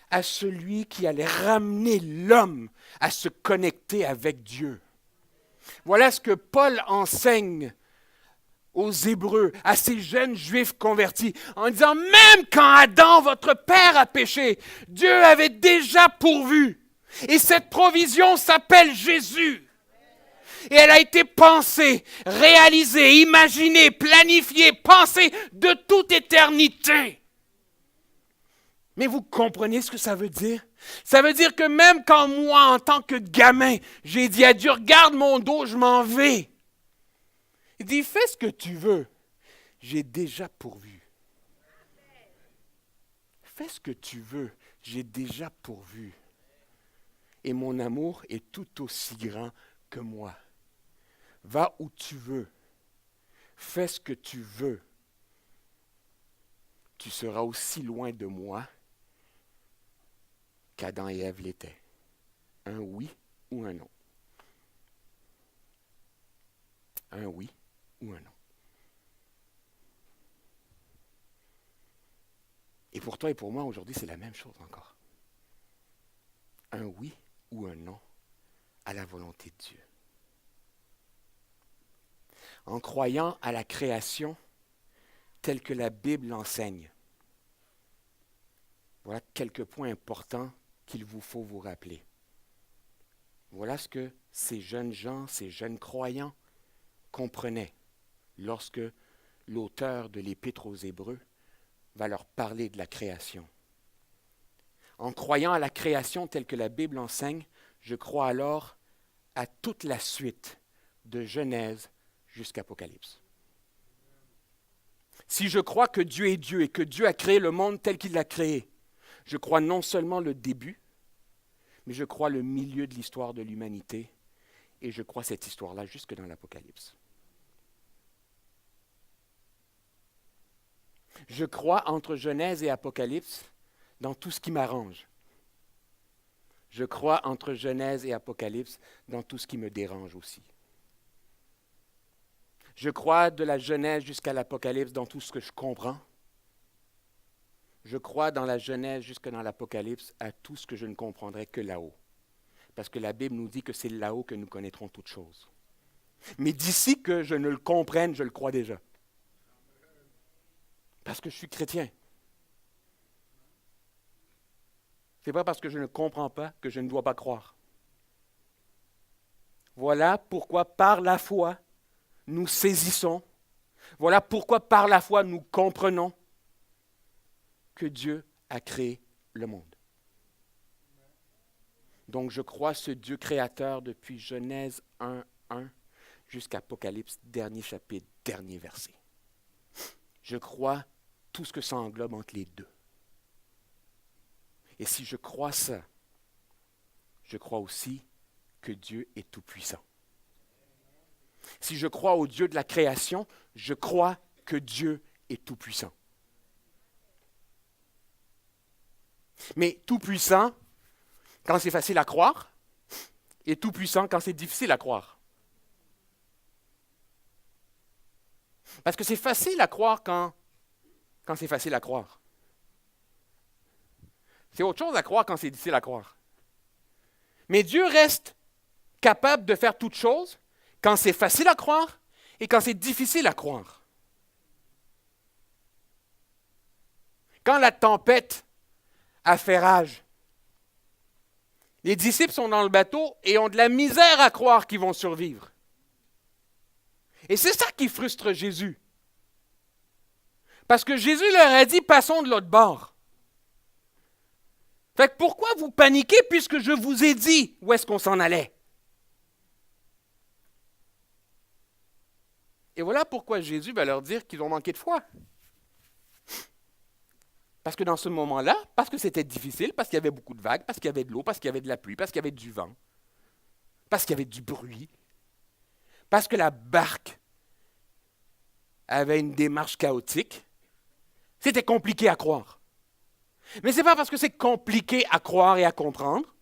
à celui qui allait ramener l'homme à se connecter avec Dieu. Voilà ce que Paul enseigne aux Hébreux, à ces jeunes Juifs convertis, en disant, même quand Adam, votre père, a péché, Dieu avait déjà pourvu. Et cette provision s'appelle Jésus. Et elle a été pensée, réalisée, imaginée, planifiée, pensée de toute éternité. Mais vous comprenez ce que ça veut dire? Ça veut dire que même quand moi, en tant que gamin, j'ai dit à Dieu, regarde mon dos, je m'en vais. Il dit, fais ce que tu veux. J'ai déjà pourvu. Fais ce que tu veux. J'ai déjà pourvu. Et mon amour est tout aussi grand que moi. Va où tu veux. Fais ce que tu veux. Tu seras aussi loin de moi qu'Adam et Ève l'étaient. Un oui ou un non. Un oui ou un non. Et pour toi et pour moi, aujourd'hui, c'est la même chose encore. Un oui ou un non à la volonté de Dieu. En croyant à la création telle que la Bible l'enseigne. Voilà quelques points importants qu'il vous faut vous rappeler. Voilà ce que ces jeunes gens, ces jeunes croyants comprenaient lorsque l'auteur de l'Épître aux Hébreux va leur parler de la création. En croyant à la création telle que la Bible enseigne, je crois alors à toute la suite de Genèse jusqu'à Apocalypse. Si je crois que Dieu est Dieu et que Dieu a créé le monde tel qu'il l'a créé, je crois non seulement le début, mais je crois le milieu de l'histoire de l'humanité et je crois cette histoire-là jusque dans l'Apocalypse. Je crois entre Genèse et Apocalypse dans tout ce qui m'arrange. Je crois entre Genèse et Apocalypse dans tout ce qui me dérange aussi. Je crois de la Genèse jusqu'à l'Apocalypse dans tout ce que je comprends. Je crois dans la Genèse jusque dans l'Apocalypse à tout ce que je ne comprendrai que là-haut. Parce que la Bible nous dit que c'est là-haut que nous connaîtrons toutes choses. Mais d'ici que je ne le comprenne, je le crois déjà. Parce que je suis chrétien. Ce n'est pas parce que je ne comprends pas que je ne dois pas croire. Voilà pourquoi par la foi, nous saisissons. Voilà pourquoi par la foi, nous comprenons que Dieu a créé le monde. Donc je crois ce Dieu créateur depuis Genèse 1:1 jusqu'à Apocalypse, dernier chapitre, dernier verset. Je crois tout ce que ça englobe entre les deux. Et si je crois ça, je crois aussi que Dieu est tout-puissant. Si je crois au Dieu de la création, je crois que Dieu est tout-puissant. Mais tout-puissant quand c'est facile à croire et tout-puissant quand c'est difficile à croire. Parce que c'est facile à croire quand c'est facile à croire. C'est autre chose à croire quand c'est difficile à croire. Mais Dieu reste capable de faire toutes choses quand c'est facile à croire et quand c'est difficile à croire. Quand la tempête a fait rage, les disciples sont dans le bateau et ont de la misère à croire qu'ils vont survivre. Et c'est ça qui frustre Jésus. Parce que Jésus leur a dit, passons de l'autre bord. Fait que pourquoi vous paniquez puisque je vous ai dit où est-ce qu'on s'en allait? Et voilà pourquoi Jésus va leur dire qu'ils ont manqué de foi. Parce que dans ce moment-là, parce que c'était difficile, parce qu'il y avait beaucoup de vagues, parce qu'il y avait de l'eau, parce qu'il y avait de la pluie, parce qu'il y avait du vent, parce qu'il y avait du bruit, parce que la barque avait une démarche chaotique, c'était compliqué à croire. Mais ce n'est pas parce que c'est compliqué à croire et à comprendre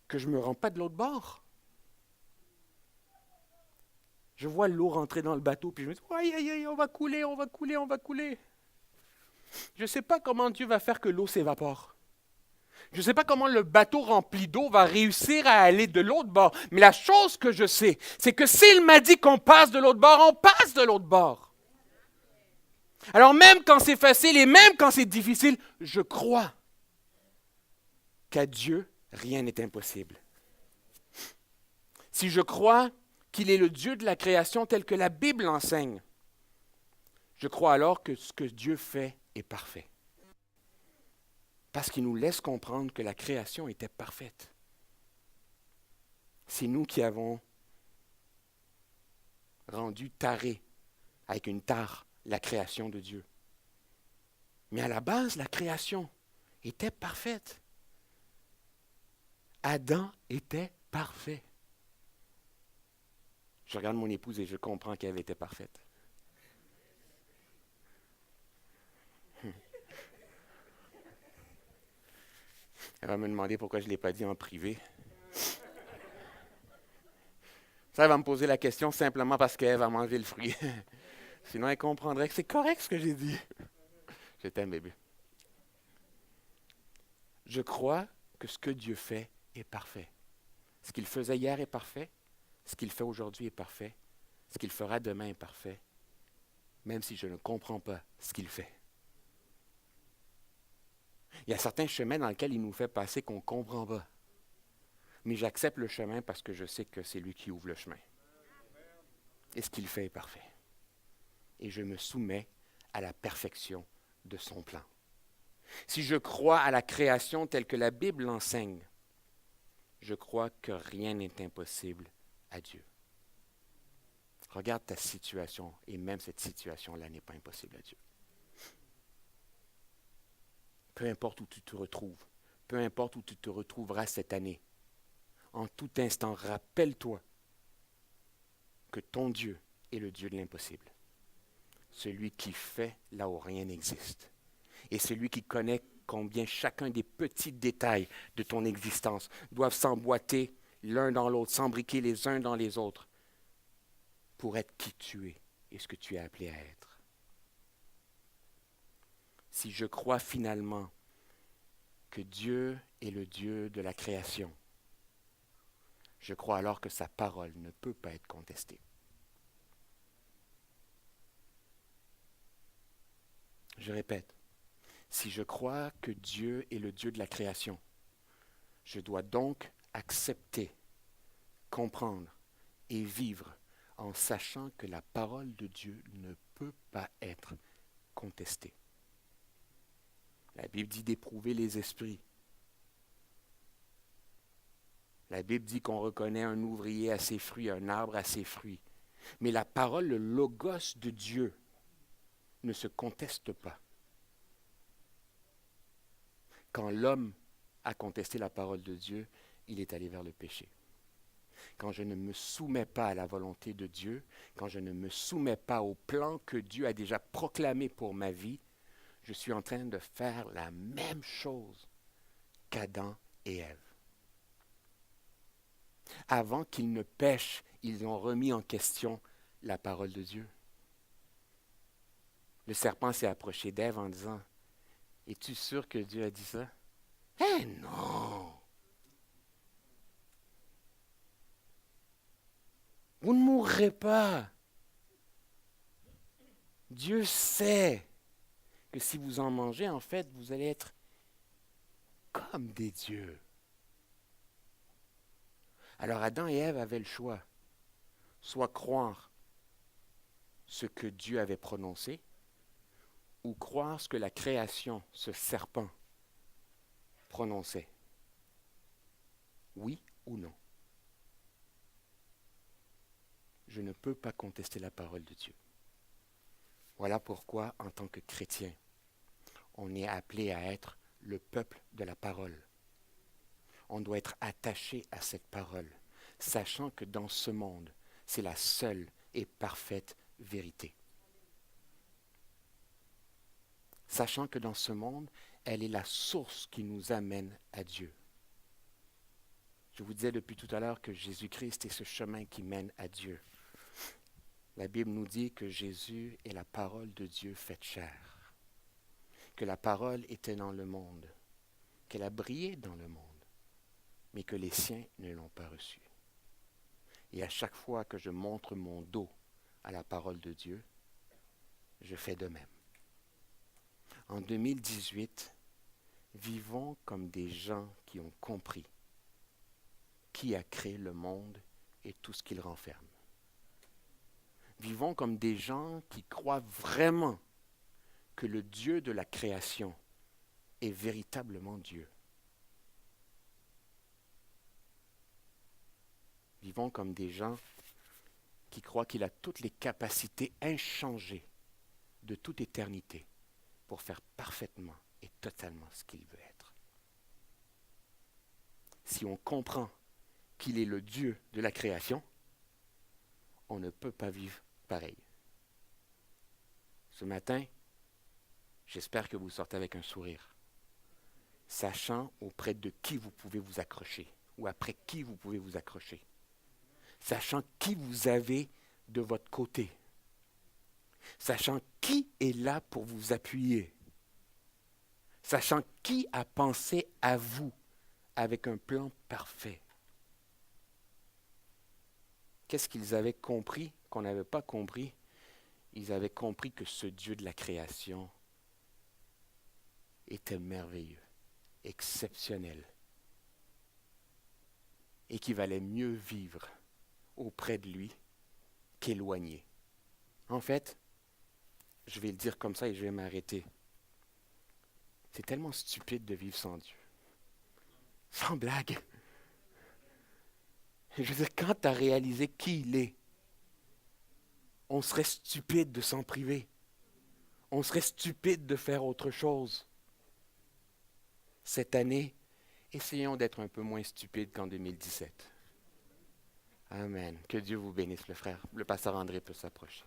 que je ne me rends pas de l'autre bord. Je vois l'eau rentrer dans le bateau, puis je me dis, aïe, aïe, aïe, on va couler, on va couler, on va couler. Je ne sais pas comment Dieu va faire que l'eau s'évapore. Je ne sais pas comment le bateau rempli d'eau va réussir à aller de l'autre bord. Mais la chose que je sais, c'est que s'il m'a dit qu'on passe de l'autre bord, on passe de l'autre bord. Alors même quand c'est facile et même quand c'est difficile, je crois qu'à Dieu, rien n'est impossible. Si je crois qu'il est le Dieu de la création tel que la Bible enseigne, je crois alors que ce que Dieu fait est parfait. Parce qu'il nous laisse comprendre que la création était parfaite. C'est nous qui avons rendu taré, avec une tare, la création de Dieu. Mais à la base, la création était parfaite. Adam était parfait. Je regarde mon épouse et je comprends qu'elle était parfaite. Elle va me demander pourquoi je ne l'ai pas dit en privé. Ça, elle va me poser la question simplement parce qu'elle va m'enlever le fruit. Sinon, elle comprendrait que c'est correct ce que j'ai dit. Je t'aime, bébé. Je crois que ce que Dieu fait est parfait. Ce qu'il faisait hier est parfait. Ce qu'il fait aujourd'hui est parfait. Ce qu'il fera demain est parfait. Même si je ne comprends pas ce qu'il fait. Il y a certains chemins dans lesquels il nous fait passer qu'on ne comprend pas. Mais j'accepte le chemin parce que je sais que c'est lui qui ouvre le chemin. Et ce qu'il fait est parfait. Et je me soumets à la perfection de son plan. Si je crois à la création telle que la Bible l'enseigne, je crois que rien n'est impossible à Dieu. Regarde ta situation, et même cette situation-là n'est pas impossible à Dieu. Peu importe où tu te retrouves, peu importe où tu te retrouveras cette année, en tout instant, rappelle-toi que ton Dieu est le Dieu de l'impossible. Celui qui fait là où rien n'existe. Et celui qui connaît combien chacun des petits détails de ton existence doivent s'emboîter l'un dans l'autre, s'embriquer les uns dans les autres pour être qui tu es et ce que tu es appelé à être. Si je crois finalement que Dieu est le Dieu de la création, je crois alors que sa parole ne peut pas être contestée. Je répète, si je crois que Dieu est le Dieu de la création, je dois donc accepter, comprendre et vivre en sachant que la parole de Dieu ne peut pas être contestée. La Bible dit d'éprouver les esprits. La Bible dit qu'on reconnaît un ouvrier à ses fruits, un arbre à ses fruits. Mais la parole, le logos de Dieu, ne se conteste pas. Quand l'homme a contesté la parole de Dieu, il est allé vers le péché. Quand je ne me soumets pas à la volonté de Dieu, quand je ne me soumets pas au plan que Dieu a déjà proclamé pour ma vie, je suis en train de faire la même chose qu'Adam et Ève. Avant qu'ils ne pêchent, ils ont remis en question la parole de Dieu. Le serpent s'est approché d'Ève en disant, « Es-tu sûr que Dieu a dit ça? » « Eh non! Vous ne mourrez pas. Dieu sait que si vous en mangez, en fait, vous allez être comme des dieux. » Alors Adam et Ève avaient le choix, soit croire ce que Dieu avait prononcé, ou croire ce que la création, ce serpent, prononçait. Oui ou non? je ne peux pas contester la parole de Dieu. Voilà pourquoi, en tant que chrétien, on est appelé à être le peuple de la parole. On doit être attaché à cette parole, sachant que dans ce monde, c'est la seule et parfaite vérité. Sachant que dans ce monde, elle est la source qui nous amène à Dieu. Je vous disais depuis tout à l'heure que Jésus-Christ est ce chemin qui mène à Dieu. La Bible nous dit que Jésus est la parole de Dieu faite chair, que la parole était dans le monde, qu'elle a brillé dans le monde, mais que les siens ne l'ont pas reçue. Et à chaque fois que je montre mon dos à la parole de Dieu, je fais de même. En 2018, vivons comme des gens qui ont compris qui a créé le monde et tout ce qu'il renferme. Vivons comme des gens qui croient vraiment que le Dieu de la création est véritablement Dieu. Vivons comme des gens qui croient qu'il a toutes les capacités inchangées de toute éternité pour faire parfaitement et totalement ce qu'il veut être. Si on comprend qu'il est le Dieu de la création, on ne peut pas vivre pareil. Ce matin, j'espère que vous sortez avec un sourire, sachant auprès de qui vous pouvez vous accrocher, ou après qui vous pouvez vous accrocher, sachant qui vous avez de votre côté, sachant qui est là pour vous appuyer, sachant qui a pensé à vous avec un plan parfait. Qu'est-ce qu'ils avaient compris qu'on n'avait pas compris? Ils avaient compris que ce Dieu de la création était merveilleux, exceptionnel, et qu'il valait mieux vivre auprès de lui qu'éloigné. En fait, je vais le dire comme ça et je vais m'arrêter. C'est tellement stupide de vivre sans Dieu. Sans blague. Je veux dire, quand tu as réalisé qui il est, on serait stupide de s'en priver. On serait stupide de faire autre chose. Cette année, essayons d'être un peu moins stupides qu'en 2017. Amen. Que Dieu vous bénisse, le frère. Le pasteur André peut s'approcher.